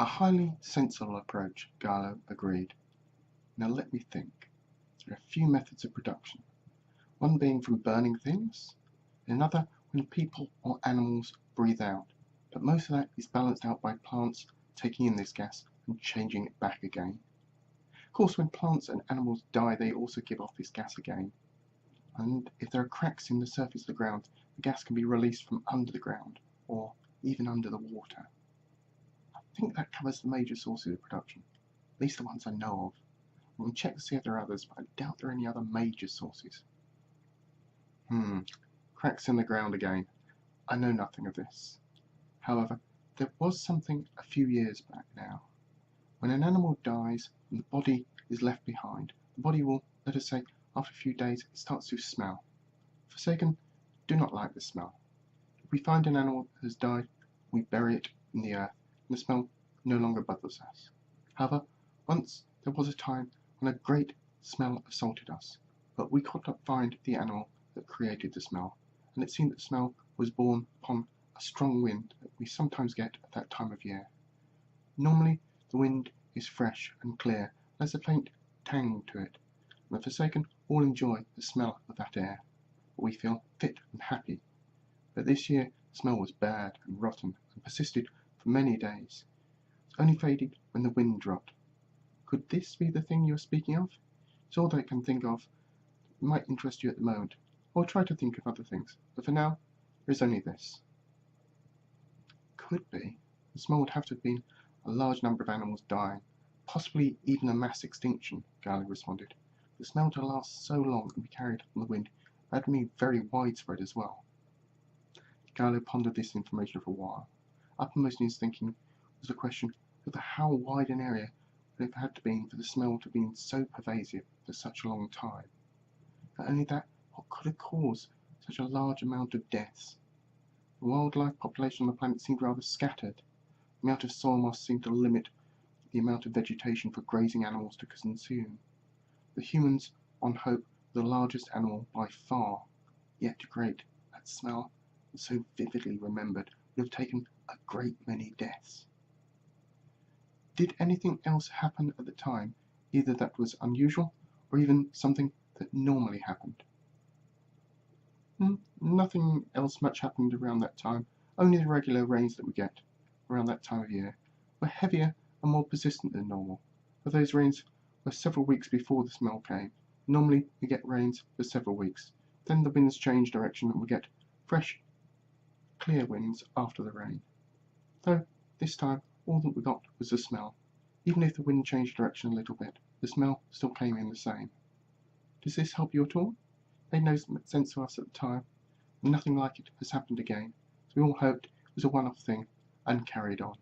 A highly sensible approach, Gallo agreed. Now let me think. There are a few methods of production, one being from burning things, another when people or animals breathe out, but most of that is balanced out by plants taking in this gas and changing it back again. Of course, when plants and animals die, they also give off this gas again, and if there are cracks in the surface of the ground, the gas can be released from under the ground, or even under the water. I think that covers the major sources of production, at least the ones I know of. I'm going to check to see if there are others, but I doubt there are any other major sources. Cracks in the ground again. I know nothing of this. However, there was something a few years back now. When an animal dies and the body is left behind, the body will, let us say, after a few days, it starts to smell. Forsaken do not like the smell. If we find an animal that has died, we bury it in the earth, and the smell no longer bothers us. However, once there was a time when a great smell assaulted us, but we could not find the animal that created the smell, and it seemed that the smell was borne upon a strong wind that we sometimes get at that time of year. Normally the wind is fresh and clear, there's a faint tang to it, and the Forsaken all enjoy the smell of that air, for we feel fit and happy. But this year the smell was bad and rotten, and persisted for many days. It only faded when the wind dropped. Could this be the thing you are speaking of? It's all that I can think of. It might interest you at the moment. I'll try to think of other things, but for now, there is only this. Could be. The smell would have to have been a large number of animals dying, possibly even a mass extinction, Galley responded. The smell to last so long and be carried on the wind had to be very widespread as well. Gallo pondered this information for a while. Uppermost in his thinking was the question of how wide an area would it have had to be for the smell to have been so pervasive for such a long time. Not only that, what could have caused such a large amount of deaths? The wildlife population on the planet seemed rather scattered. The amount of soil moss seemed to limit the amount of vegetation for grazing animals to consume. The humans, on Hope, were the largest animal by far, yet great. That smell, so vividly remembered, would have taken a great many deaths. Did anything else happen at the time, either that was unusual or even something that normally happened? Nothing else much happened around that time. Only the regular rains that we get around that time of year were heavier and more persistent than normal. But those rains were several weeks before the smell came. Normally we get rains for several weeks. Then the winds change direction and we get fresh, clear winds after the rain. Though this time all that we got was the smell. Even if the wind changed direction a little bit, the smell still came in the same. Does this help you at all? Made no sense to us at the time, and nothing like it has happened again, so we all hoped it was a one-off thing and carried on.